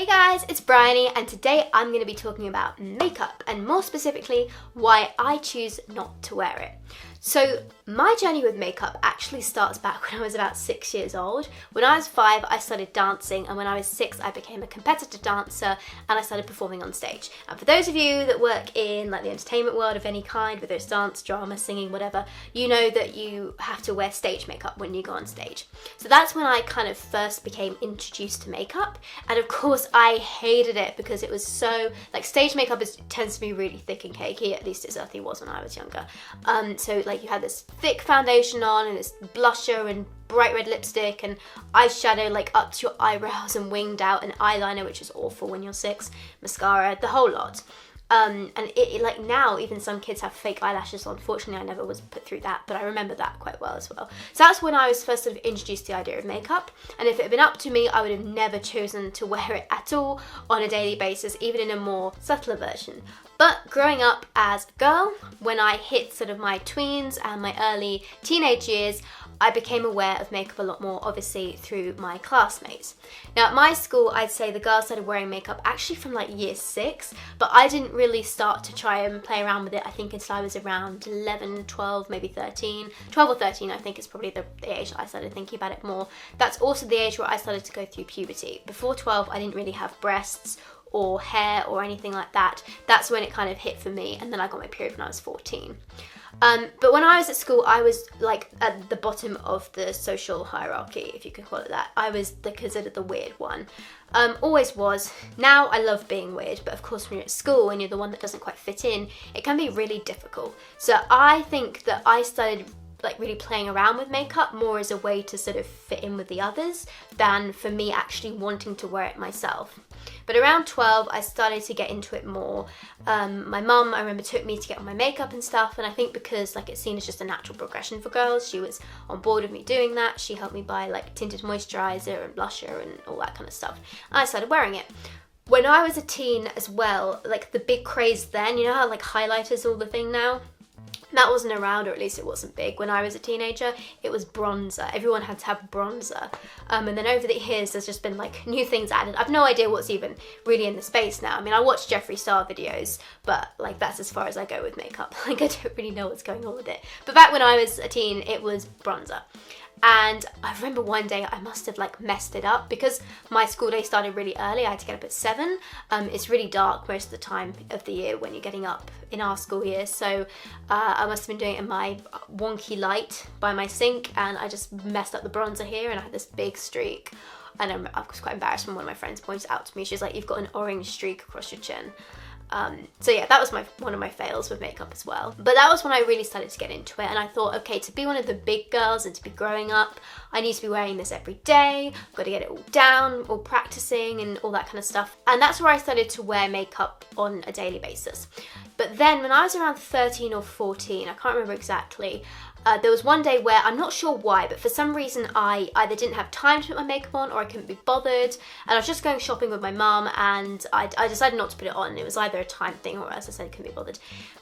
Hey guys, it's Bryony, and today I'm going to be talking about makeup, and more specifically, why I choose not to wear it. So my journey with makeup actually starts back when I was about 6 years old. When I was 5, I started dancing, and when I was 6, I became a competitive dancer and I started performing on stage. And for those of you that work in like the entertainment world of any kind, whether it's dance, drama, singing, whatever, you know that you have to wear stage makeup when you go on stage. So that's when I kind of first became introduced to makeup, and of course I hated it because it was so, like, stage makeup tends to be really thick and cakey, at least it certainly was when I was younger. So like you had this thick foundation on and this blusher and bright red lipstick and eyeshadow like up to your eyebrows and winged out, and eyeliner, which is awful when you're 6, mascara, the whole lot. And it like now even some kids have fake eyelashes on. Unfortunately, I never was put through that, but I remember that quite well as well. So that's when I was first sort of introduced to the idea of makeup, and if it had been up to me, I would have never chosen to wear it at all on a daily basis, even in a more subtler version. But growing up as a girl, when I hit sort of my tweens and my early teenage years, I became aware of makeup a lot more, obviously through my classmates. Now at my school, I'd say the girls started wearing makeup actually from like year 6, but I didn't really start to try and play around with it, I think, until I was around 11, 12, maybe 13. 12 or 13 I think is probably the age that I started thinking about it more. That's also the age where I started to go through puberty. Before 12, I didn't really have breasts or hair or anything like that. That's when it kind of hit for me, and then I got my period when I was 14. But when I was at school, I was like at the bottom of the social hierarchy, if you could call it that. I was considered the weird one. Always was. Now I love being weird, but of course when you're at school and you're the one that doesn't quite fit in, it can be really difficult. So I think that I started like really playing around with makeup more as a way to sort of fit in with the others than for me actually wanting to wear it myself. But around 12, I started to get into it more. My mum, I remember, took me to get on my makeup and stuff, and I think because like it's seen as just a natural progression for girls, she was on board with me doing that. She helped me buy like tinted moisturizer and blusher and all that kind of stuff. And I started wearing it. When I was a teen as well, like the big craze then, you know how like highlighters all the thing now? That wasn't around, or at least it wasn't big. When I was a teenager, it was bronzer. Everyone had to have bronzer. And then over the years, there's just been like new things added. I've no idea what's even really in the space now. I mean, I watch Jeffree Star videos, but like that's as far as I go with makeup. Like I don't really know what's going on with it. But back when I was a teen, it was bronzer. And I remember one day I must have like messed it up because my school day started really early. I had to get up at 7. It's really dark most of the time of the year when you're getting up in our school year. So I must have been doing it in my wonky light by my sink, and I just messed up the bronzer here and I had this big streak. And I was quite embarrassed when one of my friends pointed out to me. She was like, "You've got an orange streak across your chin." So yeah, that was one of my fails with makeup as well. But that was when I really started to get into it, and I thought, okay, to be one of the big girls and to be growing up, I need to be wearing this every day. I've got to get it all down, all practicing and all that kind of stuff. And that's where I started to wear makeup on a daily basis. But then when I was around 13 or 14, I can't remember exactly, there was one day where, I'm not sure why, but for some reason I either didn't have time to put my makeup on or I couldn't be bothered, and I was just going shopping with my mum, and I decided not to put it on. It was either a time thing or, as I said, couldn't be bothered.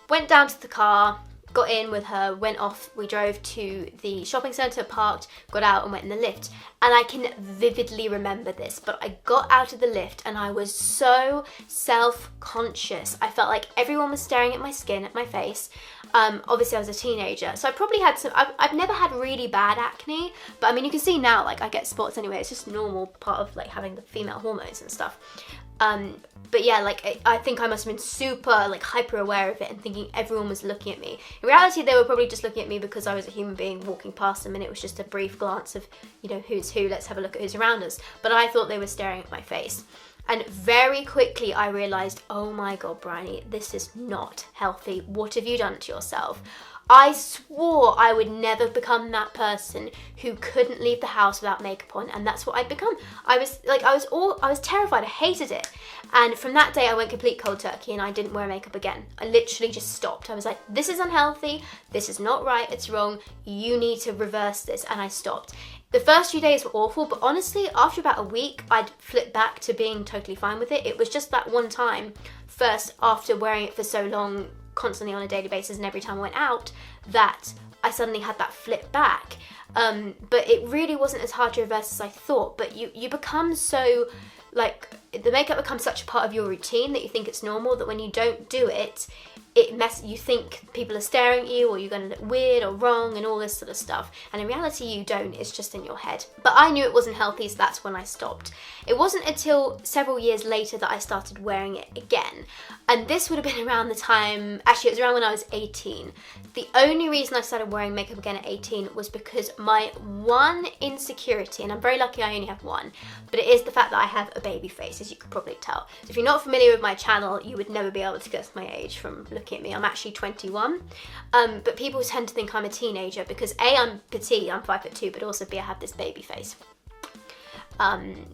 Went down to the car, got in with her, went off, we drove to the shopping centre, parked, got out and went in the lift. And I can vividly remember this, but I got out of the lift and I was so self-conscious. I felt like everyone was staring at my skin, at my face. Obviously I was a teenager, so I probably had I've never had really bad acne, but I mean, you can see now, like, I get spots anyway. It's just normal part of like having the female hormones and stuff. But yeah, like I think I must have been super like hyper aware of it and thinking everyone was looking at me. In reality, they were probably just looking at me because I was a human being walking past them, and it was just a brief glance of, you know, who's who, let's have a look at who's around us. But I thought they were staring at my face. And very quickly I realised, oh my God, Bryony, this is not healthy. What have you done to yourself? I swore I would never become that person who couldn't leave the house without makeup on, and that's what I'd become. I was terrified. I hated it. And from that day I went complete cold turkey and I didn't wear makeup again. I literally just stopped. I was like, this is unhealthy, this is not right, it's wrong, you need to reverse this, and I stopped. The first few days were awful, but honestly, after about a week, I'd flipped back to being totally fine with it. It was just that one time, first after wearing it for so long, constantly on a daily basis and every time I went out, that I suddenly had that flip back. But it really wasn't as hard to reverse as I thought. But you become so, like, the makeup becomes such a part of your routine that you think it's normal, that when you don't do it, you think people are staring at you, or you're going to look weird or wrong and all this sort of stuff. And in reality, you don't. It's just in your head. But I knew it wasn't healthy, so that's when I stopped. It wasn't until several years later that I started wearing it again. And this would have been around the time, actually it was around when I was 18. The only reason I started wearing makeup again at 18 was because my one insecurity, and I'm very lucky I only have one, but it is the fact that I have a baby face, as you could probably tell. So if you're not familiar with my channel, you would never be able to guess my age from looking at me. I'm actually 21, but people tend to think I'm a teenager because A, I'm petite, I'm 5'2", but also B, I have this baby face,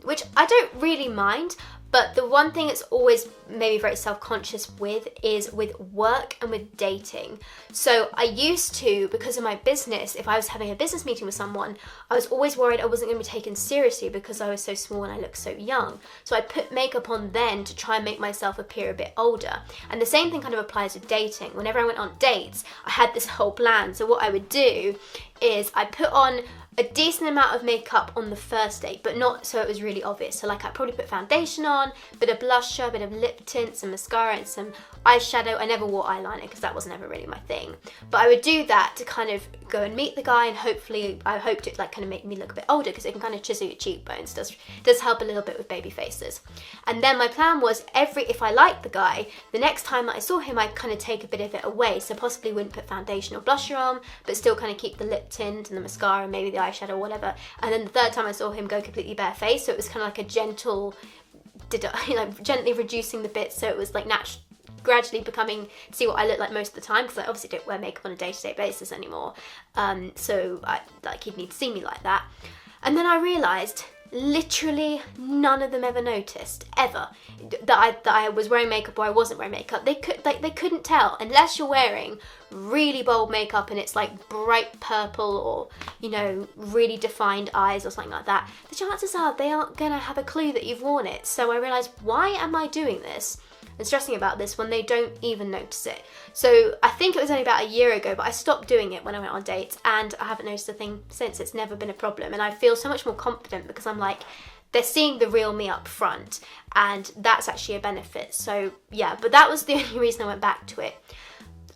which I don't really mind. But the one thing it's always made me very self-conscious with is with work and with dating. So I used to, because of my business, if I was having a business meeting with someone, I was always worried I wasn't going to be taken seriously because I was so small and I looked so young. So I put makeup on then to try and make myself appear a bit older. And the same thing kind of applies with dating. Whenever I went on dates, I had this whole plan. So what I would do is I put on a decent amount of makeup on the first date, but not so it was really obvious. So like I probably put foundation on, a bit of blusher, a bit of lip tint, some mascara and some eyeshadow. I never wore eyeliner because that was never really my thing. But I would do that to kind of go and meet the guy, and hopefully I hoped it like kind of make me look a bit older because it can kind of chisel your cheekbones. Does help a little bit with baby faces. And then my plan was if I liked the guy, the next time that I saw him I'd kind of take a bit of it away. So possibly wouldn't put foundation or blusher on, but still kind of keep the lip tint and the mascara and maybe the eyeshadow or whatever. And then the third time I saw him, go completely barefaced. So it was kind of like a gentle, gently reducing the bits, so it was like gradually becoming to see what I look like most of the time, because I obviously don't wear makeup on a day-to-day basis anymore. So he'd need to see me like that. And then I realised literally none of them ever noticed, ever, that I was wearing makeup or I wasn't wearing makeup. They couldn't tell unless you're wearing really bold makeup and it's like bright purple or, you know, really defined eyes or something like that. The chances are they aren't gonna have a clue that you've worn it. So I realised, why am I doing this and stressing about this when they don't even notice it? So I think it was only about a year ago, but I stopped doing it when I went on dates, and I haven't noticed a thing since. It's never been a problem, and I feel so much more confident because I'm like, they're seeing the real me up front, and that's actually a benefit. So yeah, but that was the only reason I went back to it.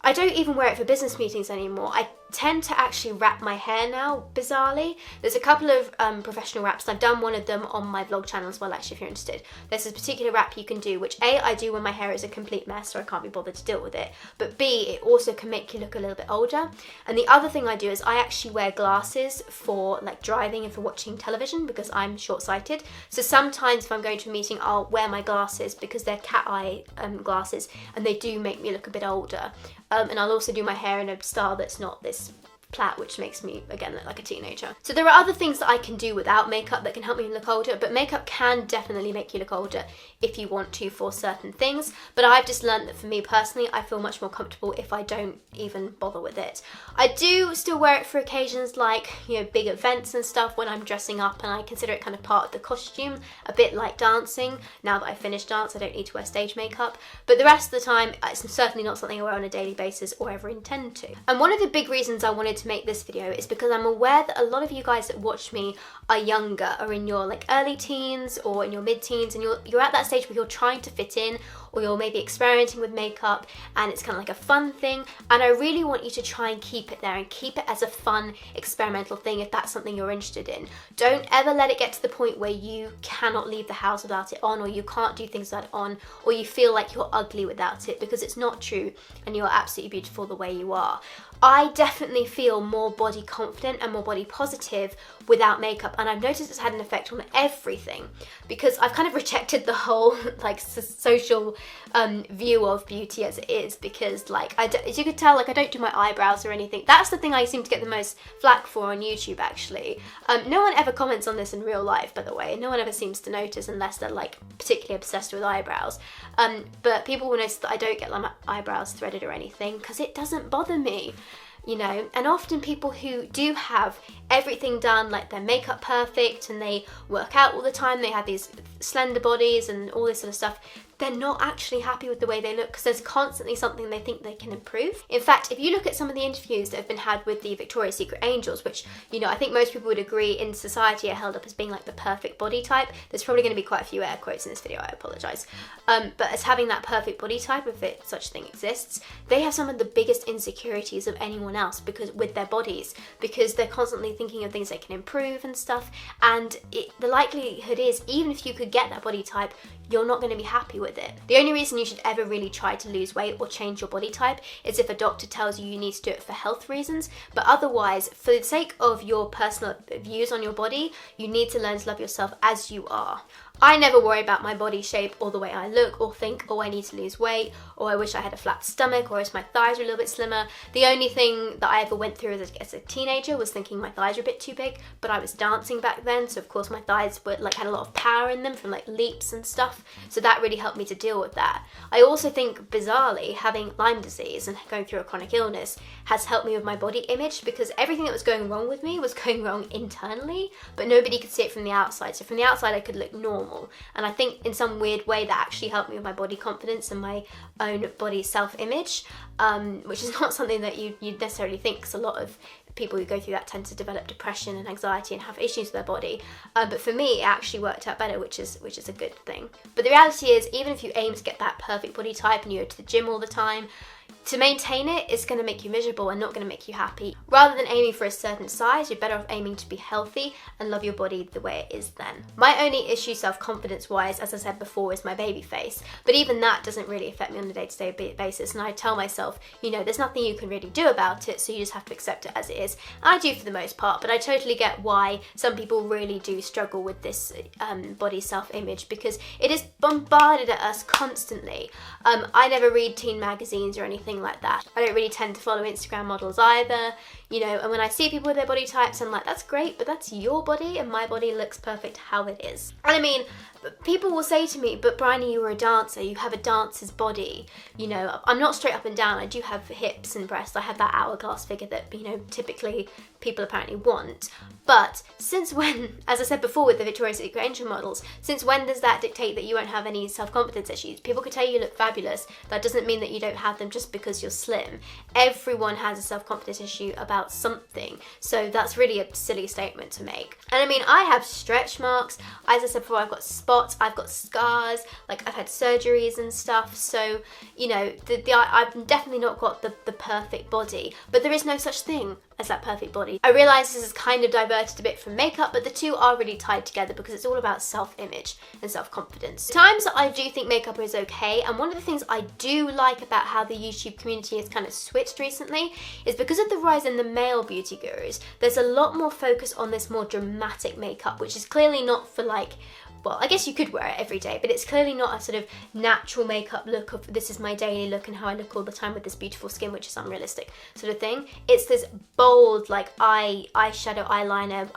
I don't even wear it for business meetings anymore. I tend to actually wrap my hair now, bizarrely. There's a couple of professional wraps. I've done one of them on my vlog channel as well, actually, if you're interested. There's this particular wrap you can do, which A, I do when my hair is a complete mess or I can't be bothered to deal with it, but B, it also can make you look a little bit older. And the other thing I do is I actually wear glasses for like driving and for watching television because I'm short-sighted. So sometimes if I'm going to a meeting, I'll wear my glasses because they're cat eye glasses, and they do make me look a bit older. And I'll also do my hair in a style that's not this plait, which makes me again look like a teenager. So there are other things that I can do without makeup that can help me look older, but makeup can definitely make you look older if you want to for certain things. But I've just learned that for me personally, I feel much more comfortable if I don't even bother with it. I do still wear it for occasions like, you know, big events and stuff when I'm dressing up, and I consider it kind of part of the costume, a bit like dancing. Now that I've finished dance, I don't need to wear stage makeup, but the rest of the time it's certainly not something I wear on a daily basis or ever intend to. And one of the big reasons I wanted to make this video is because I'm aware that a lot of you guys that watch me are younger, or in your like early teens or in your mid-teens, and you're at that stage where you're trying to fit in, or you're maybe experimenting with makeup and it's kind of like a fun thing, and I really want you to try and keep it there and keep it as a fun experimental thing if that's something you're interested in. Don't ever let it get to the point where you cannot leave the house without it on, or you can't do things without it on, or you feel like you're ugly without it, because it's not true and you're absolutely beautiful the way you are. I definitely feel more body confident and more body positive without makeup, and I've noticed it's had an effect on everything, because I've kind of rejected the whole like social view of beauty as it is, because like as you could tell, like I don't do my eyebrows or anything. That's the thing I seem to get the most flack for on YouTube, actually. No one ever comments on this in real life, by the way. No one ever seems to notice unless they're like particularly obsessed with eyebrows. But people will notice that I don't get like my eyebrows threaded or anything because it doesn't bother me. you know. And often people who do have everything done, like their makeup perfect and they work out all the time, they have these slender bodies and all this sort of stuff, they're not actually happy with the way they look because there's constantly something they think they can improve. In fact, if you look at some of the interviews that have been had with the Victoria's Secret Angels, which, you know, I think most people would agree in society are held up as being like the perfect body type. There's probably going to be quite a few air quotes in this video, I apologise. But as having that perfect body type, if such a thing exists, they have some of the biggest insecurities of anyone else because with their bodies, because they're constantly thinking of things they can improve and stuff. And the likelihood is, even if you could get that body type, you're not going to be happy with it. The only reason you should ever really try to lose weight or change your body type is if a doctor tells you you need to do it for health reasons, but otherwise, for the sake of your personal views on your body, you need to learn to love yourself as you are. I never worry about my body shape or the way I look or think, oh, I need to lose weight, or I wish I had a flat stomach, or I wish my thighs were a little bit slimmer. The only thing that I ever went through as a teenager was thinking my thighs were a bit too big, but I was dancing back then, so of course my thighs were had a lot of power in them from like leaps and stuff, so that really helped me to deal with that. I also think, bizarrely, having Lyme disease and going through a chronic illness has helped me with my body image, because everything that was going wrong with me was going wrong internally, but nobody could see it from the outside. So from the outside I could look normal. And I think in some weird way that actually helped me with my body confidence and my own body self-image, which is not something that you'd necessarily think, because a lot of people who go through that tend to develop depression and anxiety and have issues with their body. But for me, it actually worked out better, which is a good thing. But the reality is, even if you aim to get that perfect body type and you go to the gym all the time, to maintain it is going to make you miserable and not going to make you happy. Rather than aiming for a certain size, you're better off aiming to be healthy and love your body the way it is then. My only issue self-confidence wise, as I said before, is my baby face. But even that doesn't really affect me on a day-to-day basis, and I tell myself, you know, there's nothing you can really do about it, so you just have to accept it as it is. And I do for the most part, but I totally get why some people really do struggle with this body self-image, because it is bombarded at us constantly. I never read teen magazines or anything like that. I don't really tend to follow Instagram models either, you know, and when I see people with their body types, I'm like, that's great, but that's your body and my body looks perfect how it is. And I mean, people will say to me, but Bryony, you were a dancer, you have a dancer's body. You know, I'm not straight up and down, I do have hips and breasts, I have that hourglass figure that, you know, typically people apparently want. But since when, as I said before with the Victoria's Secret Angel models, since when does that dictate that you won't have any self-confidence issues? People could tell you look fabulous, that doesn't mean that you don't have them just because you're slim. Everyone has a self-confidence issue about something, so that's really a silly statement to make. And I mean, I have stretch marks, as I said before, I've got spots, I've got scars, like I've had surgeries and stuff, so, you know, I've definitely not got the perfect body, but there is no such thing as that perfect body. I realise this is kind of diverted a bit from makeup, but the two are really tied together because it's all about self-image and self-confidence. Times that I do think makeup is okay, and one of the things I do like about how the YouTube community has kind of switched recently is because of the rise in the male beauty gurus, there's a lot more focus on this more dramatic makeup, which is clearly not for like, well, I guess you could wear it every day, but it's clearly not a sort of natural makeup look of this is my daily look and how I look all the time with this beautiful skin, which is unrealistic sort of thing. It's this bold, like eyeshadow, eyeliner,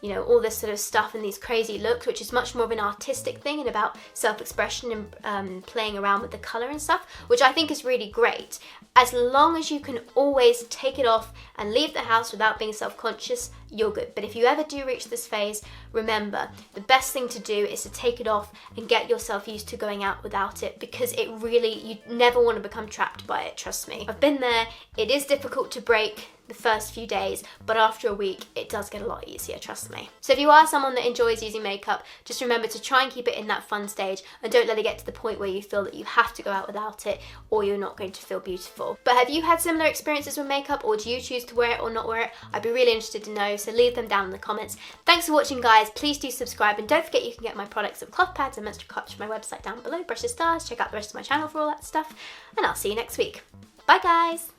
you know, all this sort of stuff and these crazy looks, which is much more of an artistic thing and about self-expression and playing around with the colour and stuff, which I think is really great. As long as you can always take it off and leave the house without being self-conscious, you're good. But if you ever do reach this phase, remember, the best thing to do is to take it off and get yourself used to going out without it, because it really, you never want to become trapped by it, trust me. I've been there, it is difficult to break the first few days, but after a week it does get a lot easier, trust me. So if you are someone that enjoys using makeup, just remember to try and keep it in that fun stage and don't let it get to the point where you feel that you have to go out without it or you're not going to feel beautiful. But have you had similar experiences with makeup, or do you choose to wear it or not wear it? I'd be really interested to know, so leave them down in the comments. Thanks for watching, guys. Please do subscribe, and don't forget you can get my products of cloth pads and menstrual cups from my website down below, Brushes Stars. Check out the rest of my channel for all that stuff, and I'll see you next week. Bye, guys.